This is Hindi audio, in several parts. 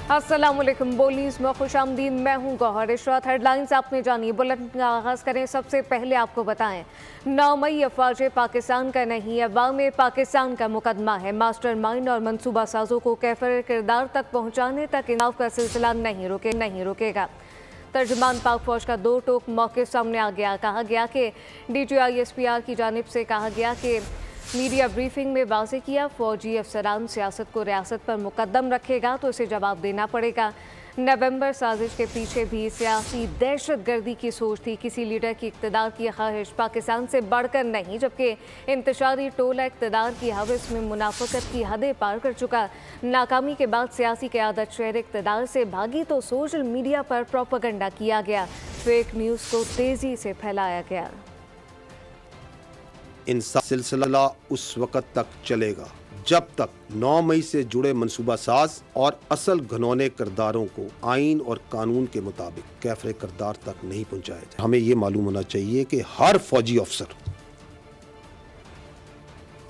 अस्सलामुअलैकुम। बोलीज में खुशामदीद। मैं हूँ गौहर। इशरात हेडलाइंस आपने जानी। बुलेटिन का आगाज़ करें। सबसे पहले आपको बताएं 9 मई अफवाज पाकिस्तान का नहीं, अवाम पाकिस्तान का मुकदमा है। मास्टर माइंड और मनसूबा साजों को कैफर किरदार तक पहुँचाने तक इंसाफ का सिलसिला नहीं रुकेगा। तर्जुमान पाक फौज का दो टोक मौके सामने आ गया। कहा गया कि DGI-SPR की जानिब से कहा गया कि मीडिया ब्रीफिंग में वाज़ेह किया, फौजी अफसरान सियासत को रियासत पर मुकद्दम रखेगा तो इसे जवाब देना पड़ेगा। नवंबर साजिश के पीछे भी सियासी दहशत गर्दी की सोच थी। किसी लीडर की इक़्तिदार की ख्वाहिश पाकिस्तान से बढ़कर नहीं, जबकि इंतशारी टोला इक़्तिदार की हवस में मुनाफकत की हदें पार कर चुका। नाकामी के बाद सियासी क़यादत शहर इक़्तिदार से भागी तो सोशल मीडिया पर प्रोपेगेंडा किया गया, फेक न्यूज़ को तेज़ी से फैलाया गया। इंसाफ सिलसिला उस वक़्त तक चलेगा जब तक 9 मई से जुड़े मनसूबा साज और असल घनौने किरदारों को आइन और कानून के मुताबिक कैफरे किरदार तक नहीं पहुंचाया जाए। हमें ये मालूम होना चाहिए कि हर फौजी अफसर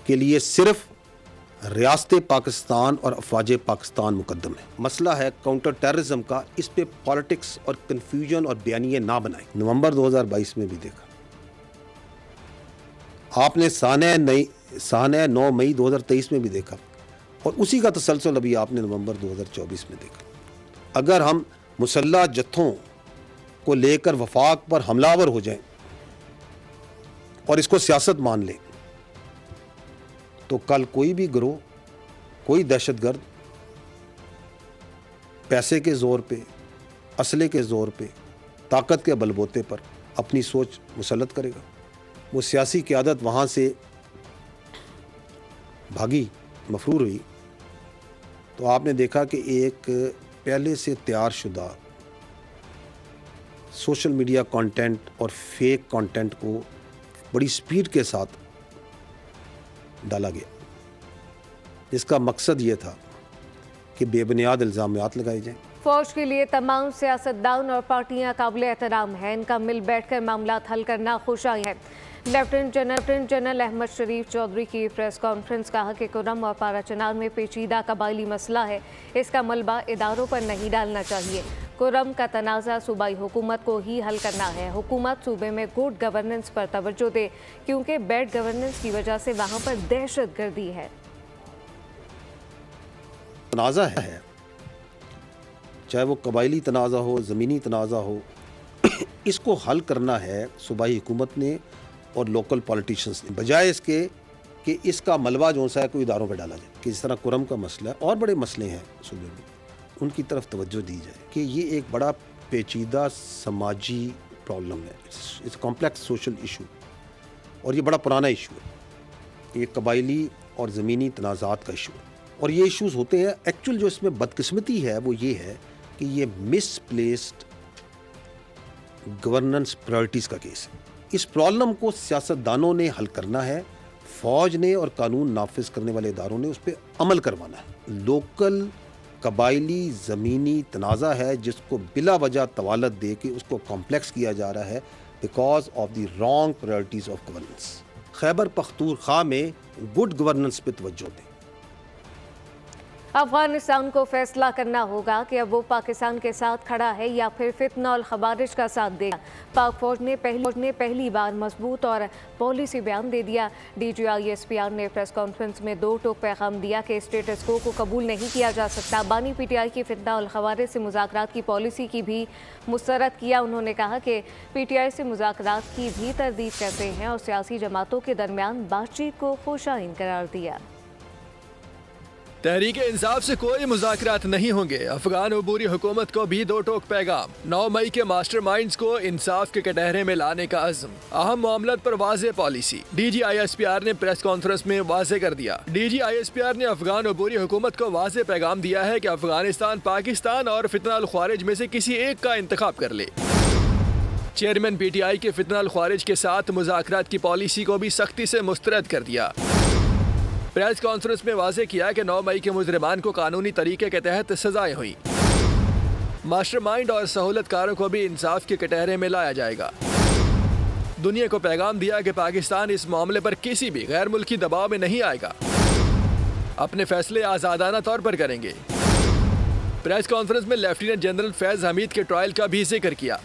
के लिए सिर्फ रियासत पाकिस्तान और अफवाज पाकिस्तान मुकद्दम है। मसला है काउंटर टेररिज्म का। इस पे पॉलिटिक्स और कन्फ्यूजन और बयानिए ना बनाएं। नवंबर 2022 में भी देखा आपने, साने 9 मई 2023 में भी देखा, और उसी का तसलसल अभी आपने नवंबर 2024 में देखा। अगर हम मुसल्लह जत्थों को लेकर वफाक पर हमलावर हो जाएं और इसको सियासत मान लें तो कल कोई भी गिरोह, कोई दहशतगर्द पैसे के ज़ोर पे, असले के ज़ोर पे, ताकत के बलबूते पर अपनी सोच मुसल्लत करेगा। वो सियासी क़यादत वहाँ से भागी, मफरूर हुई, तो आपने देखा कि एक पहले से तैयार शुदा सोशल मीडिया कंटेंट और फेक कंटेंट को बड़ी स्पीड के साथ डाला गया, जिसका मकसद ये था कि बेबुनियाद इल्ज़ामात लगाए जाएं। फौज के लिए तमाम सियासतदान और पार्टियां काबिल एहतराम हैं। इनका मिल बैठकर मामला हल करना खुशाई है। लेफ्टिनेंट जनरल अहमद शरीफ चौधरी की प्रेस कॉन्फ्रेंस। कहा कि कुरम और पाराचनार में पेचीदा कबायली मसला है, इसका मलबा इदारों पर नहीं डालना चाहिए। कुरम का तनाज़ा सूबाई हुकूमत को ही हल करना है। हुकूमत सूबे में गुड गवर्नेंस पर तवज्जो दे, क्योंकि बैड गवर्नेंस की वजह से वहाँ पर दहशत गर्दी है। तनाज़ा है, चाहे वो कबायली तनाज़ा हो, ज़मीनी तनाज़ा हो, इसको हल करना है सूबाई हुकूमत ने और लोकल पॉलिटिशियंस ने, बजाय इसके कि इसका मलबा जो सा है कोई इदारों पर डाला जाए। कि जिस तरह कुरम का मसला है और बड़े मसले हैं सूबे में, उनकी तरफ तवज्जो दी जाए कि ये एक बड़ा पेचीदा समाजी प्रॉब्लम है। इट्स कॉम्प्लेक्स सोशल इशू और ये बड़ा पुराना इशू है। ये कबायली और ज़मीनी तनाज़ात का इशू है और ये इश्यूज़ होते हैं। एक्चुअल जो इसमें बदकिस्मती है वो ये है कि ये मिसप्लेस्ड गवर्नेंस प्रायोरिटीज़ का केस है। इस प्रॉब्लम को सियासतदानों ने हल करना है, फ़ौज ने और कानून नाफिज करने वाले इदारों ने उस पर अमल करवाना है। लोकल कबायली ज़मीनी तनाज़ा है जिसको बिला वजह तवालत दे के उसको कॉम्प्लेक्स किया जा रहा है because of the wrong priorities of governance. Khyber Pakhtunkhwa में गुड गवर्नेंस पे तवज्जो दें। अफगानिस्तान को फैसला करना होगा कि अब वो पाकिस्तान के साथ खड़ा है या फिर फितना और खबारिश का साथ देगा। पाक फौज ने पहली बार मजबूत और पॉलिसी बयान दे दिया। DGI-SPR ने प्रेस कॉन्फ्रेंस में दो टोक पैगाम दिया कि स्टेटस को कबूल नहीं किया जा सकता। बानी PTI की फितना और खबारिश से मुज़ाकरात की पॉलिसी की भी मुस्तरद किया। उन्होंने कहा कि PTI से मुज़ाकरात की भी तरदीद करते हैं और सियासी जमातों के दरमियान बातचीत को खुशाइन करार दिया। तहरीक इंसाफ से कोई मुज़ाकरात नहीं होंगे। अफगान अबूरी हुकूमत को भी दो टोक पैगाम। 9 मई के मास्टर माइंड्स को इंसाफ के कटहरे में लाने का अज़्म। अहम मामलत पर वाज़ेह पॉलिसी। DGI-SPR ने प्रेस कॉन्फ्रेंस में वाज़ेह कर दिया। DGI-SPR ने अफगान अबूरी हुकूमत को वाज़ेह पैगाम दिया है कि अफगानिस्तान, पाकिस्तान और फितना अल ख्वारिज में से किसी एक का इंतखाब कर ले। चेयरमैन PTI के फितना अल ख्वारिज के साथ मुज़ाकरात की पॉलिसी को भी सख्ती से मुस्तरद कर दिया। प्रेस कॉन्फ्रेंस में वाज़ेह किया कि 9 मई के मुजरिमान को कानूनी तरीके के तहत सजाएं हुई। मास्टरमाइंड और सहूलतकारों को भी इंसाफ के कटहरे में लाया जाएगा। दुनिया को पैगाम दिया कि पाकिस्तान इस मामले पर किसी भी गैर मुल्की दबाव में नहीं आएगा, अपने फैसले आज़ादाना तौर पर करेंगे। प्रेस कॉन्फ्रेंस में लेफ्टिनेंट जनरल फैज हमीद के ट्रायल का भी जिक्र किया।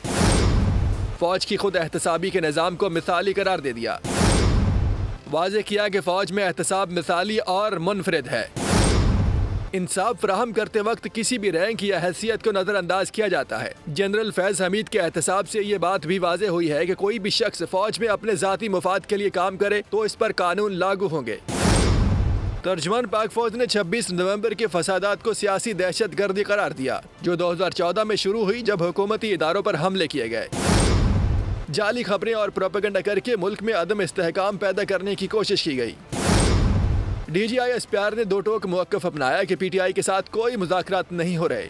फौज की खुद एहतसाबी के निज़ाम को मिसाली करार दे दिया। वाज़ेह किया कि फौज में एहतसाब मिसाली और मुनफरिद है। इंसाफ फराहम करते वक्त किसी भी रैंक या हैसियत को नज़रअंदाज किया जाता है। जनरल फैज हमीद के एहतसाब से ये बात भी वाज़ेह हुई है कि कोई भी शख्स फौज में अपने ज़ाती मुफाद के लिए काम करे तो इस पर कानून लागू होंगे। तर्जमान पाक फौज ने 26 नवंबर के फसादात को सियासी दहशत गर्दी करार दिया, जो 2014 में शुरू हुई जब हुकूमती इदारों पर हमले किए गए। जाली खबरें और प्रोपेगेंडा करके मुल्क में अदम इस्तेहकाम पैदा करने की कोशिश की गई। DGI-SPR ने दो टोक मौक़िफ़ अपनाया कि PTI के साथ कोई मुज़ाकरात नहीं हो रहे।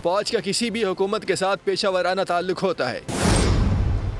फौज का किसी भी हुकूमत के साथ पेशा वराना ताल्लुक होता है,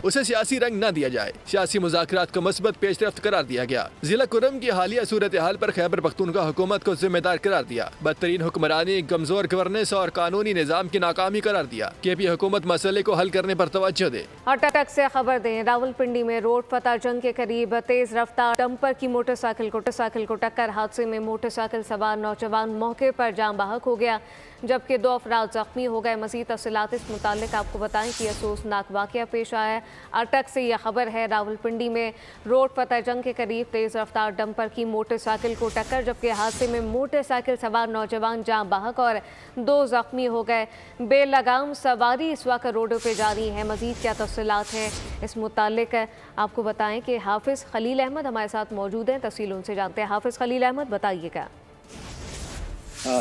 उसे सियासी रंग न दिया जाए। सियासी मुज़ाकरात को मस्बत पेशरफ्त करार दिया गया। जिला कुरम की हालिया सूरत हाल पर खैबर पख्तूनख्वा हुकूमत को जिम्मेदार करार दिया। बदतरीन हुक्मरानी, कमजोर गवर्नेंस और कानूनी निज़ाम की नाकामी करार दिया। KP हुकूमत मसले को हल करने पर तवज्जो दे। अटक से खबर दें, रावलपिंडी में रोड फतेह जंग के करीब तेज रफ्तार डंपर की मोटरसाइकिल को टक्कर। हादसे में मोटरसाइकिल सवार नौजवान मौके पर जान बहक हो गया, जबकि 2 अफराद जख्मी हो गए। मज़ीद तफसीलात इस मुतालिक आपको बताएं कि अफसोसनाक वाक़या पेश आया है। अटक से यह खबर है, रावलपिंडी में रोड फतेह जंग के करीब तेज़ रफ्तार डंपर की मोटरसाइकिल को टक्कर, जबकि हादसे में मोटरसाइकिल सवार नौजवान जान बहक और 2 जख्मी हो गए। बेलगाम सवारी इस वक्त रोडों पर जारी है। मज़ीद क्या तफसीलात हैं इस मुतालिक आपको बताएं कि हाफिज़ खलील अहमद हमारे साथ मौजूद हैं। तफसील उनसे जानते हैं। हाफिज़ खलील अहमद, बताइएगा।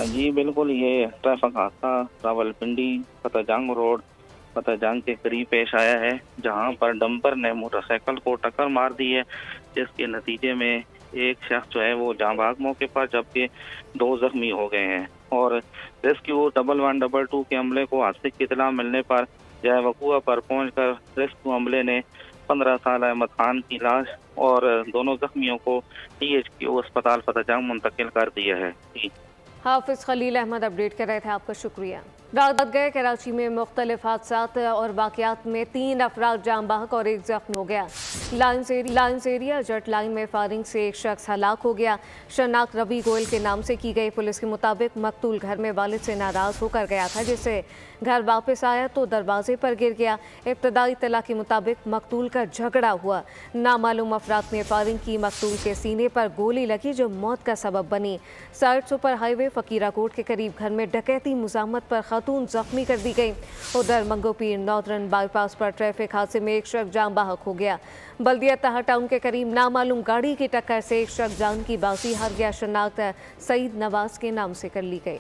जी बिल्कुल, ये ट्रैफिक हादसा रावलपिंडी फतेह जंग रोड फतेह जंग के करीब पेश आया है, जहां पर डंपर ने मोटरसाइकिल को टक्कर मार दी है, जिसके नतीजे में एक शख्स जो है वो जाँ बहक मौके पर, जबकि 2 जख्मी हो गए हैं। और रेस्क्यू 1112 के अमले को हादसे की इतला मिलने पर जाए वकूआ पर पहुंचकर रेस्क्यू अमले ने 15 साल अहमद खान की लाश और दोनों जख्मियों को THQ अस्पताल फतेह जंग मुंतकिल कर दिया है। हाफिज़ खलील अहमद अपडेट कर रहे थे, आपका शुक्रिया। रात गए कराची में मुख्तलिफ हादसात और वाक़यात में 3 अफराद जान बहक और 1 जख्म हो गया। लाइन्स एरिया जेट लाइन में फायरिंग से एक शख्स हलाक हो गया। शनाख्त रवि गोयल के नाम से की गई। पुलिस के मुताबिक मकतूल घर में वालिद से नाराज़ होकर गया था, जिससे घर वापस आया तो दरवाजे पर गिर गया। इब्तदाई इत्तला के मुताबिक मकतूल का झगड़ा हुआ। नामालूम अफराद ने फायरिंग की। मकतूल के सीने पर गोली लगी, जो मौत का सबब बनी। साइड सुपर हाईवे फकीरा कोट के करीब घर में डकैती मुजामत पर खातून जख्मी कर दी गई। उधर मंगोपीर नॉर्दर्न बाईपास पर ट्रैफिक हादसे में एक शख्स जान बहक हो गया। बल्दिया तहा टाउन के करीब नामालूम गाड़ी की टक्कर से एक शख्स जान की बाजी हार गया। शनाख्त सईद नवाज के नाम से कर ली गई।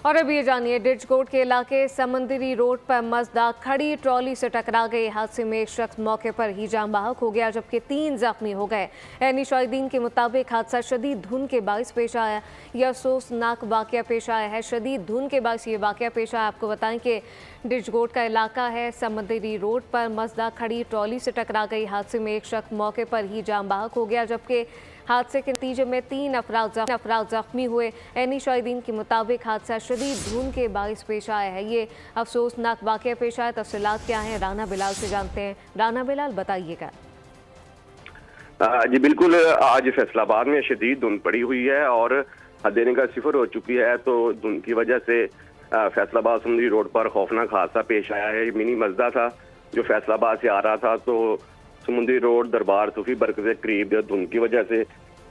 और अब ये जानिए, डिजकोट के इलाके समंदरी रोड पर मजदा खड़ी ट्रॉली से टकरा गई। हादसे में एक शख्स मौके पर ही जान बहक हो गया, जबकि 3 जख्मी हो गए। ऐनी शाहिदीन के मुताबिक हादसा शदीद धुंध के बाइस पेश आया। यह अफसोसनाक वाक़या पेश आया है। शदीद धुंध के बाइस ये वाक़या पेश आया। आपको बताएं कि डिजकोट का इलाका है, समंदरी रोड पर मजदा खड़ी ट्रॉली से टकरा गई। हादसे में एक शख्स मौके पर ही जान बहक हो गया, जबकि हादसे के नतीजे में 3 अफराद जख्मी हुए। ऐनी शाहिदीन के मुताबिक हादसा शदीद धुंध के बाइस पेश आया है। ये अफसोसनाक वाक़या पेश आया। तफसीलात क्या हैं, राना बिलाल से जानते हैं। राना बिलाल, बताइएगा। जी बिल्कुल, आज फैसलाबाद में शदीद धुंध पड़ी हुई है और हद निगाह 0 हो चुकी है, तो धुंध की वजह से फैसलाबाद समुद्री रोड पर खौफनाक हादसा पेश आया है। मिनी मजदा था जो फैसलाबाद से आ रहा था, तो समुद्री रोड दरबार सूफी बर्ग से करीब धुंध की वजह से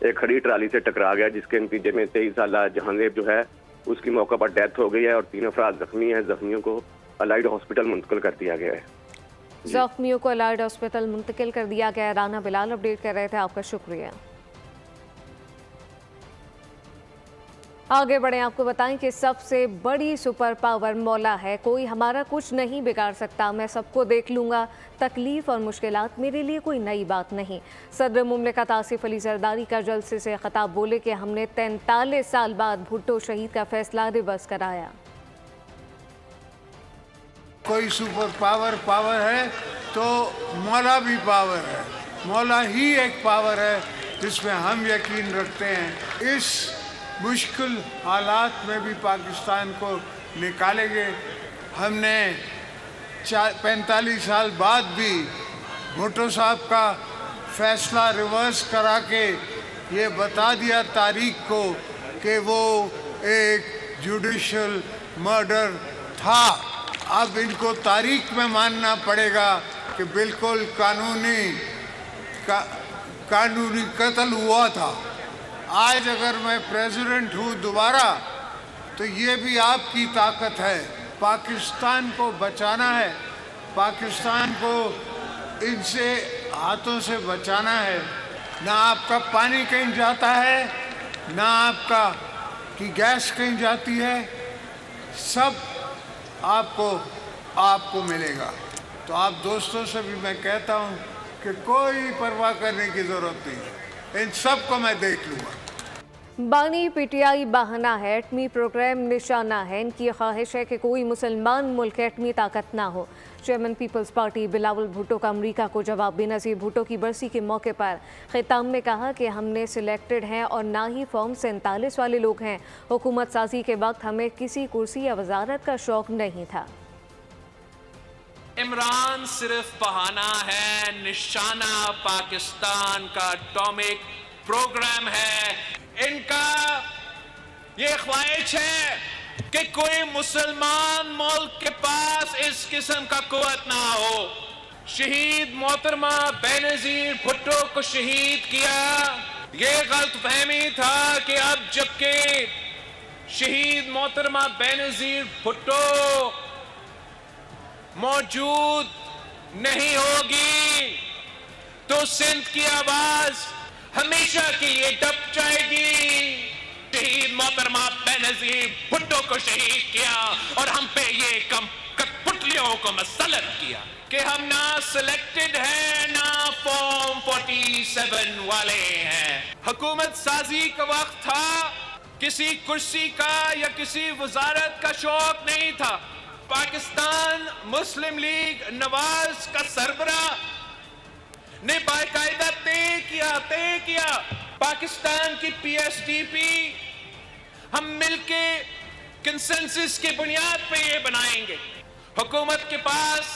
एक खड़ी ट्राली से टकरा गया, जिसके नतीजे में 23 साल जहांजेब जो है उसकी मौके पर डेथ हो गई है और 3 अफराद जख्मी हैं। जख्मियों को अलाइड हॉस्पिटल मुंतकिल कर दिया गया है। जख्मियों को अलाइड हॉस्पिटल मुंतकिल कर दिया गया। राना बिलाल अपडेट कर रहे थे, आपका शुक्रिया। आगे बढ़े, आपको बताएं कि सबसे बड़ी सुपर पावर मौला है। कोई हमारा कुछ नहीं बिगाड़ सकता, मैं सबको देख लूँगा। तकलीफ और मुश्किलात मेरे लिए कोई नई बात नहीं। सदर मुमलिकत आसिफ अली जरदारी का जलसे से खिताब बोले कि हमने 43 साल बाद भुट्टो शहीद का फैसला रिवर्स कराया। कोई सुपर पावर है तो मौला भी पावर है। मौला ही एक पावर है जिसमें हम यकीन रखते हैं। इस मुश्किल हालात में भी पाकिस्तान को निकालेंगे। हमने 45 साल बाद भी भुट्टो साहब का फैसला रिवर्स करा के ये बता दिया तारीख को कि वो एक जुडिशल मर्डर था। अब इनको तारीख में मानना पड़ेगा कि बिल्कुल कानूनी कत्ल हुआ था। आज अगर मैं प्रेसिडेंट हूँ दोबारा, तो ये भी आपकी ताकत है। पाकिस्तान को बचाना है, पाकिस्तान को इनसे हाथों से बचाना है। ना आपका पानी कहीं जाता है, ना आपका की गैस कहीं जाती है, सब आपको मिलेगा। तो आप दोस्तों से भी मैं कहता हूँ कि कोई परवाह करने की ज़रूरत नहीं है, इन सब को मैं देख लूँगा। बानी पीटीआई बहाना है, एटमी प्रोग्राम निशाना है। इनकी ख्वाहिश है कि कोई मुसलमान मुल्क एटमी ताकत ना हो। Chairman people's party Bilawal Bhutto का अमरीका को जवाब। बेनज़ीर भुट्टो की बरसी के मौके पर खिताब में कहा कि हमने सिलेक्टेड हैं और ना ही फॉर्म 47 वाले लोग हैं। हुकूमत साजी के वक्त हमें किसी कुर्सी या वजारत का शौक नहीं था। इमरान सिर्फ बहाना है, निशाना पाकिस्तान का एटॉमिक प्रोग्राम है। इनका ये ख्वाहिश है कि कोई मुसलमान मुल्क के पास इस किस्म का कुव्वत ना हो। शहीद मोहतरमा बेनज़ीर भुट्टो को शहीद किया, ये गलतफहमी था कि अब जबकि शहीद मोहतरमा बेनज़ीर भुट्टो मौजूद नहीं होगी तो सिंध की आवाज हमेशा के लिए दब जाएगी। शहीद मोहतरमा बेनज़ीर भुट्टो को शहीद किया और हम पे ये कठपुतलियों को मसलत किया कि हम ना सिलेक्टेड हैं ना फॉर्म 47 वाले हैं। हुकूमत साजी का वक्त था, किसी कुर्सी का या किसी वजारत का शौक नहीं था। पाकिस्तान मुस्लिम लीग नवाज का सरबरा ने बाकायदा तय किया पाकिस्तान की पीएसटीपी हम मिलके कंसेंसस के बुनियाद पे ये बनाएंगे। हुकूमत के पास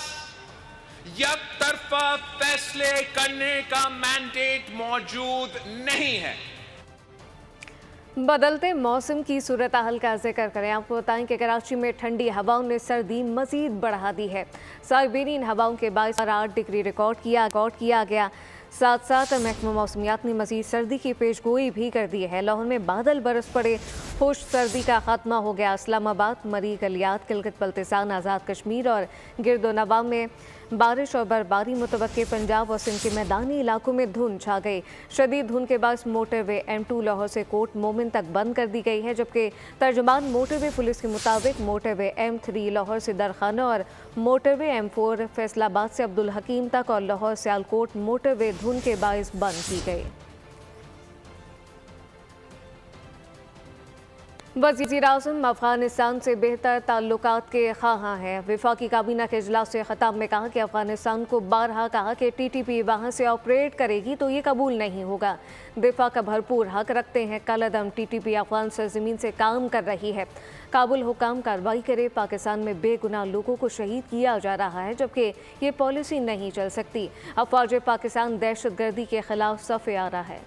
एक तरफा फैसले करने का मैंडेट मौजूद नहीं है। बदलते मौसम की सूरत हाल का जिक्र करें। आपको बताएं कि कराची में ठंडी हवाओं ने सर्दी मजीद बढ़ा दी है। साइबेरियन हवाओं के बायस 8 डिग्री रिकॉर्ड किया गया। साथ साथ महकमा मौसमियात ने मजीद सर्दी की पेशगोई भी कर दी है। लाहौर में बादल बरस पड़े, खुश सर्दी का खात्मा हो गया। इस्लामाबाद, मरी, गलियात, गिलगित बल्तिस्तान, आज़ाद कश्मीर और गिरदोनवा में बारिश और बर्फबारी मुतवक्के। पंजाब और सिंध के मैदानी इलाकों में धुंध छा गई। शदीद धुंध के बाद मोटरवे M2 लाहौर से कोट मोमिन तक बंद कर दी गई है, जबकि तर्जुमान मोटरवे पुलिस के मुताबिक मोटरवे M3 लाहौर से दरखाना और मोटरवे M4 फैसलाबाद से अब्दुल हकीम तक और लाहौर सियालकोट मोटरवे धुंध के बायस बंद की गई। वज़ीर-ए-आज़म अफगानिस्तान से बेहतर ताल्लुकात के ख़्वाहां हैं। वफाकी काबीना के इजलास से ख़िताब में कहा कि अफगानिस्तान को बारहा कहा कि TTP वहाँ से ऑपरेट करेगी तो ये कबूल नहीं होगा। दिफा का भरपूर हक रखते हैं। कलअदम TTP अफगान सरजमीन से काम कर रही है। काबुल हुकाम कार्रवाई करे। पाकिस्तान में बेगुनाह लोगों को शहीद किया जा रहा है, जबकि ये पॉलिसी नहीं चल सकती। अफवाज पाकिस्तान दहशतगर्दी के खिलाफ सफ़े आ रहा है।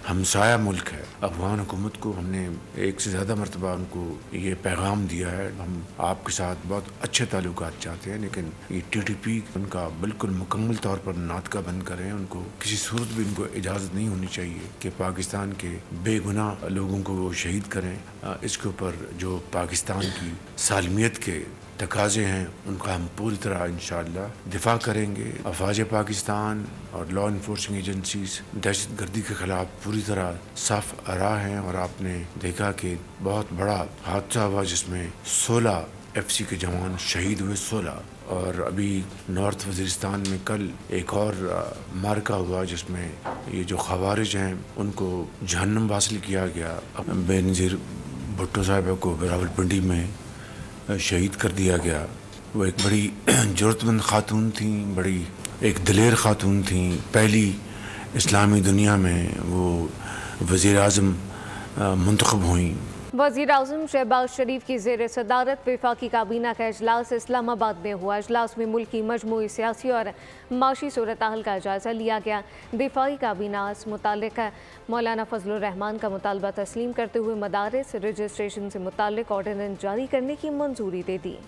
हमसाया मुल्क है। अफगान हुकूमत को हमने एक से ज़्यादा मरतबा उनको ये पैगाम दिया है, हम आपके साथ बहुत अच्छे ताल्लुकात चाहते हैं, लेकिन ये TTP उनका बिल्कुल मुकम्मल तौर पर नातका बंद करें। उनको किसी सूरत भी उनको इजाज़त नहीं होनी चाहिए कि पाकिस्तान के बेगुनाह लोगों को वो शहीद करें। इसके ऊपर जो पाकिस्तान की सालमियत के तकाज़े हैं उनका हम पूरी तरह इंशाअल्लाह दिफा करेंगे। अफवाज पाकिस्तान और लॉ इन्फोर्सिंग एजेंसीज दहशतगर्दी के ख़िलाफ़ पूरी तरह साफ आरा हैं। और आपने देखा कि बहुत बड़ा हादसा हुआ जिसमें 16 FC के जवान शहीद हुए, 16। और अभी नॉर्थ वज़ीरिस्तान में कल एक और मार्का हुआ जिसमें ये जो खवारिज हैं उनको जहन्नम हासिल किया गया। बेनज़ीर भुट्टो साहिबा को रावलपिंडी में शहीद कर दिया गया। वो एक बड़ी ज़रूरतमंद खातून थी, बड़ी एक दिलेर खातून थी। पहली इस्लामी दुनिया में वो वज़ीर-ए-आज़म मुंतखब हुई वज़ीर आज़म शहबाज शरीफ की ज़ेर सदारत वफाकी काबीना का इजलास इस्लामाबाद में हुआ। इजलास में मुल्क की मजमूई सियासी और माशी सूरत हाल का जायज़ा लिया गया। दिफाई काबीना इस मुतालिक मौलाना फजलुर रहमान का मुतालबा तस्लीम करते हुए मदारिस रजिस्ट्रेशन से मुतालिक ऑर्डिनेंस जारी करने की मंजूरी दे दी।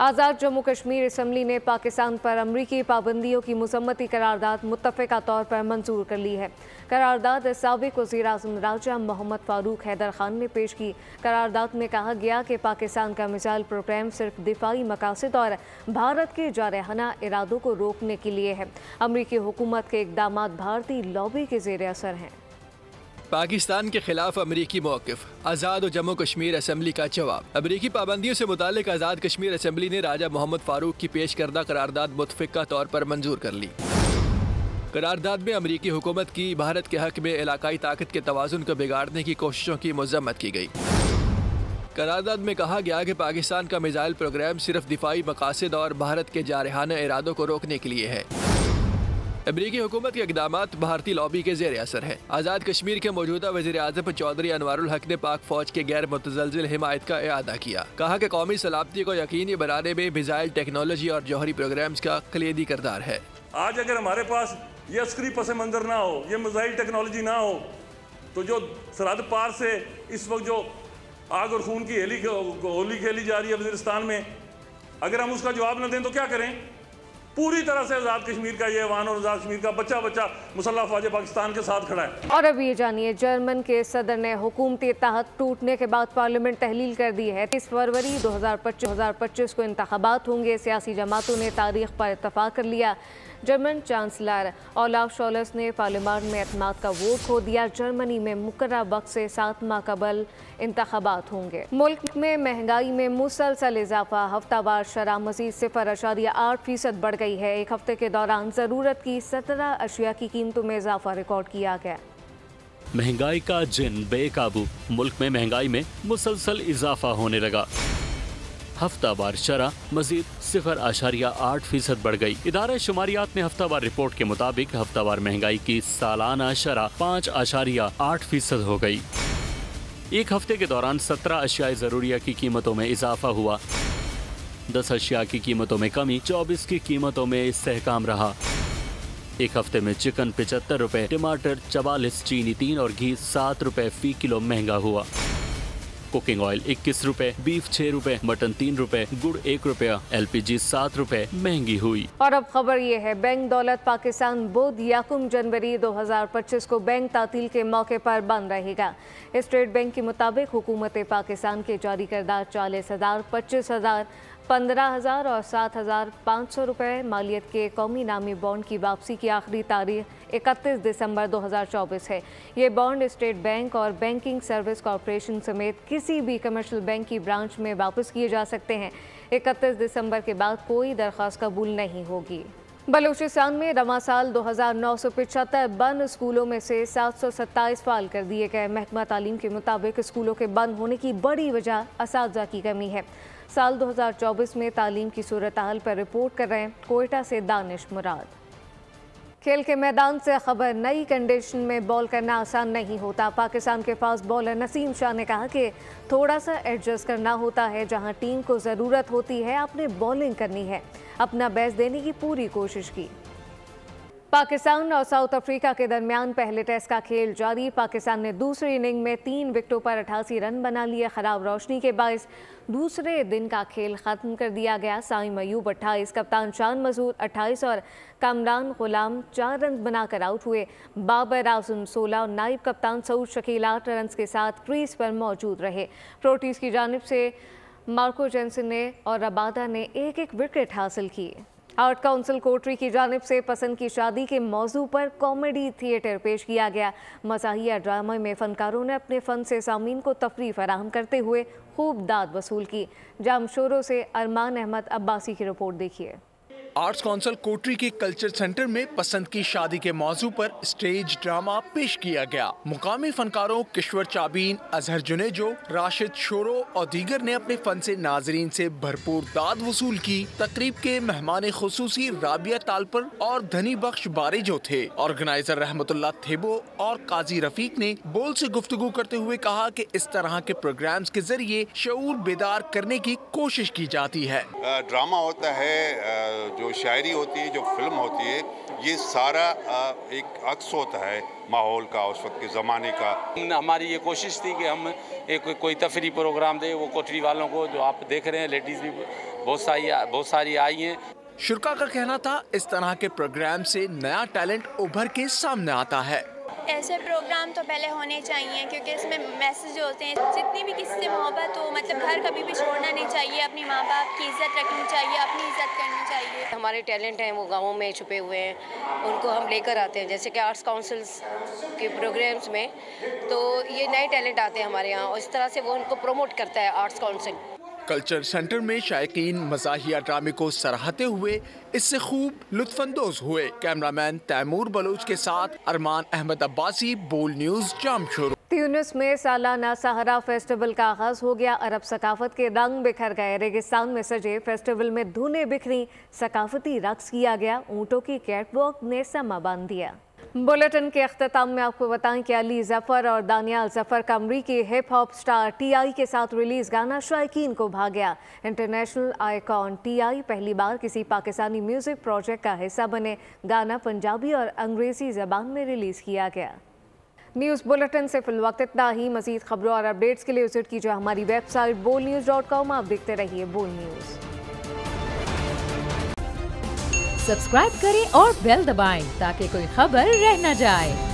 आज़ाद जम्मू कश्मीर असम्बली ने पाकिस्तान पर अमरीकी पाबंदियों की मुसम्मती करारदाद मुत्तफ़िका तौर पर मंजूर कर ली है। करारदाद साबिक़ वज़ीर आज़म राजा मोहम्मद फ़ारूक हैदर खान ने पेश की। करारदाद में कहा गया कि पाकिस्तान का मिसाइल प्रोग्राम सिर्फ दिफाई मकासद और भारत के जारहाना इरादों को रोकने के लिए है। अमरीकी हुकूमत के इक़दामात भारतीय लॉबी के ज़ेर असर हैं। पाकिस्तान के खिलाफ अमरीकी मौक़िफ़, आज़ाद और जम्मू कश्मीर असम्बली का जवाब। अमरीकी पाबंदियों से मुतालिक आज़ाद कश्मीर असम्बली ने राजा मोहम्मद फ़ारूक की पेश करदा करारदाद मुत्तफ़िका तौर पर मंजूर कर ली। करारदाद में अमरीकी हुकूमत की भारत के हक़ में इलाकाई ताकत के तवाज़ुन को बिगाड़ने की कोशिशों की मज़म्मत की गई। करारदाद में कहा गया कि पाकिस्तान का मिसाइल प्रोग्राम सिर्फ दिफाई मकासद और भारत के जारहाना इरादों को रोकने के लिए है। अमरीकी हुकूमत के इक़दामात भारतीय लॉबी के ज़ेर असर है। आज़ाद कश्मीर के मौजूदा वज़ीर आज़म चौधरी अनवारुल हक ने पाक फ़ौज के गैर मुतज़लज़िल हिमायत का इआदा किया। कहा कि कौमी सलामती को यकीनी बनाने में मिसाइल टेक्नोलॉजी और जौहरी प्रोग्राम्स का कलीदी किरदार है। आज अगर हमारे पास ये अस्करी पस मंज़र ना हो, ये मिसाइल टेक्नोलॉजी ना हो, तो जो सरहद पार से इस वक्त जो आग और खून की होली खेली जा रही है वज़ीरिस्तान में, अगर हम उसका जवाब न दें तो क्या करें? पूरी तरह से आज़ाद कश्मीर का ये अवान और आज़ाद कश्मीर का बच्चा बच्चा मुसल्लह फ़ौज पाकिस्तान के साथ खड़ा है। और अब ये जानिए, जर्मन के सदर ने हुकूमती इत्तेहाद टूटने के बाद पार्लियामेंट तहलील कर दी है। 30 फरवरी 2025 को इंतखाबात होंगे। सियासी जमातों ने तारीख पर इत्तफाक कर लिया। जर्मन चांसलर ओलाफ शोल्ज़ ने पार्लियामेंट में एतमाद का वोट खो दिया। जर्मनी में मुकर्रर वक्त से 7 माह कबल इंतखाबात होंगे। मुल्क में महंगाई में मुसलसल इजाफा, हफ्तावार शरह मजीद 0.8% बढ़ गई है। एक हफ्ते के दौरान ज़रूरत की 17 अशिया की कीमतों में इजाफा रिकॉर्ड किया गया। महंगाई का जिन बेकाबू, मुल्क में महंगाई में मुसलसल इजाफा होने लगा। हफ्तावार शरह मजीद 0.8% बढ़ गई। इदारा शुमारियात ने हफ्तावार रिपोर्ट के मुताबिक हफ्तावार महंगाई की सालाना शरह 5.8% हो गई। एक हफ्ते के दौरान 17 अशियाए ज़रूरिया की कीमतों में इजाफा हुआ। 10 अशिया की कीमतों में कमी, 24 की कीमतों में इस्तेहकाम रहा। एक हफ्ते में चिकन 75 रुपए, टमाटर 44, चीनी 3 और घी 7 रुपए फी किलो महंगा हुआ। कुकिंग ऑयल 21 रुपए, बीफ 6 रुपए, मटन 3 रुपए, गुड़ 1 रुपया, LPG 7 रुपए महंगी हुई। और अब खबर ये है, बैंक दौलत पाकिस्तान बुध 1 जनवरी 2025 को बैंक तातील के मौके पर बंद रहेगा। स्टेट बैंक के मुताबिक हुकूमत पाकिस्तान के जारी करदा 40,000, 25,000, 15,000 और 7,500 रुपये मालियत के कौमी नामी बॉन्ड की वापसी की आखिरी तारीख 31 दिसंबर 2024 है। ये बॉन्ड स्टेट बैंक और बैंकिंग सर्विस कॉरपोरेशन समेत किसी भी कमर्शियल बैंक की ब्रांच में वापस किए जा सकते हैं। 31 दिसंबर के बाद कोई दरख्वास्त कबूल नहीं होगी। बलूचिस्तान में रवा साल 2,975 बंद स्कूलों में से 727 फाल कर दिए गए। महकमा तालीम के मुताबिक स्कूलों के बंद होने की बड़ी वजह असातिज़ा की कमी है। साल 2024 में तालीम की सूरत हाल पर रिपोर्ट कर रहे हैं कोयटा से दानिश मुराद। खेल के मैदान से खबर, नई कंडीशन में बॉल करना आसान नहीं होता। पाकिस्तान के फास्ट बॉलर नसीम शाह ने कहा कि थोड़ा सा एडजस्ट करना होता है। जहां टीम को ज़रूरत होती है आपने बॉलिंग करनी है, अपना बेस्ट देने की पूरी कोशिश की। पाकिस्तान और साउथ अफ्रीका के दरमियान पहले टेस्ट का खेल जारी। पाकिस्तान ने दूसरी इनिंग में 3 विकेटों पर 88 रन बना लिए। खराब रोशनी के बायस दूसरे दिन का खेल ख़त्म कर दिया गया। साइम अयूब 28, कप्तान शान मसूद 28 और कामरान गुलाम 4 रन बनाकर आउट हुए। बाबर आजम 16 और नाइब कप्तान सऊद शकील 8 रन के साथ क्रीज पर मौजूद रहे। प्रोटीज की जानिब से मार्को जेंसन ने और रबादा ने 1-1 विकेट हासिल किए। आर्ट काउंसिल कोटरी की जानिब से पसंद की शादी के मौजू पर कॉमेडी थिएटर पेश किया गया। मज़ाहिया ड्रामा में फ़नकारों ने अपने फ़न से सामीन को तफरीह फराहम करते हुए खूब दाद वसूल की। जामशोरों से अरमान अहमद अब्बासी की रिपोर्ट देखिए। आर्ट्स काउंसिल कोटरी के कल्चर सेंटर में पसंद की शादी के मौजू पर स्टेज ड्रामा पेश किया गया। मुकामी फनकारों किश्वर चाबीन, अजहर जुनेजो, राशिद शोरो और दीगर ने अपने फन से नाजरीन से भरपूर दाद वसूल की। तकरीब के मेहमान खुसूसी राबिया तालपर और धनी बख्श बारिजो थे। ऑर्गेनाइजर रहमतुल्लाह थेबो और काजी रफीक ने बोल से गुफ्तगू करते हुए कहा कि इस तरह के प्रोग्राम्स के जरिए शऊर बेदार करने की कोशिश की जाती है। ड्रामा होता है, जो शायरी होती है, जो फिल्म होती है, ये सारा एक अक्स होता है माहौल का, उस वक्त के ज़माने का। हमारी ये कोशिश थी कि हम एक कोई तफरी प्रोग्राम दे वो कोटरी वालों को, जो आप देख रहे हैं लेडीज़ भी बहुत सारी आई हैं। शुरा का कहना था इस तरह के प्रोग्राम से नया टैलेंट उभर के सामने आता है। ऐसे प्रोग्राम तो पहले होने चाहिए क्योंकि इसमें मैसेज होते हैं। जितनी भी किसी से मोहब्बत हो, मतलब घर कभी भी छोड़ना नहीं चाहिए, अपनी माँ बाप की इज़्ज़त रखनी चाहिए, अपनी इज़्ज़त करनी चाहिए। हमारे टैलेंट हैं वो गाँवों में छुपे हुए हैं, उनको हम लेकर आते हैं। जैसे कि आर्ट्स काउंसिल्स के प्रोग्राम्स में तो ये नए टैलेंट आते हैं हमारे यहाँ और इस तरह से वो उनको प्रमोट करता है आर्ट्स काउंसिल। कल्चर सेंटर में शायकीन मज़ाहिया ड्रामे को सराहते हुए इससे खूब लुत्फानंदोज हुए। कैमरामैन तैमूर बलोच के साथ अरमान अहमद अब्बासी, बोल न्यूज़, जामशोर। ट्यूनिस में सालाना सहरा फेस्टिवल का आगाज हो गया। अरब सकाफत के रंग बिखर गए। रेगिस्तान में सजे फेस्टिवल में धुनें बिखरी, सकाफती रक्स किया गया, ऊँटों की कैटवॉक ने समा बांध दिया। बुलेटिन के अख्ताम में आपको बताएं कि अली जफर और दानियाल जफर का अमरीकी हिप हॉप स्टार टीआई के साथ रिलीज गाना शायकीन को भा गया। इंटरनेशनल आइकॉन टीआई पहली बार किसी पाकिस्तानी म्यूजिक प्रोजेक्ट का हिस्सा बने। गाना पंजाबी और अंग्रेजी जबान में रिलीज किया गया। न्यूज़ बुलेटिन से फिलवक्त इतना ही। मजीद खबरों और अपडेट्स के लिए विजिट कीजिए हमारी वेबसाइट bolnews.com। आप देखते रहिए बोल न्यूज़। सब्सक्राइब करें और बेल दबाएं ताकि कोई खबर रह न जाए।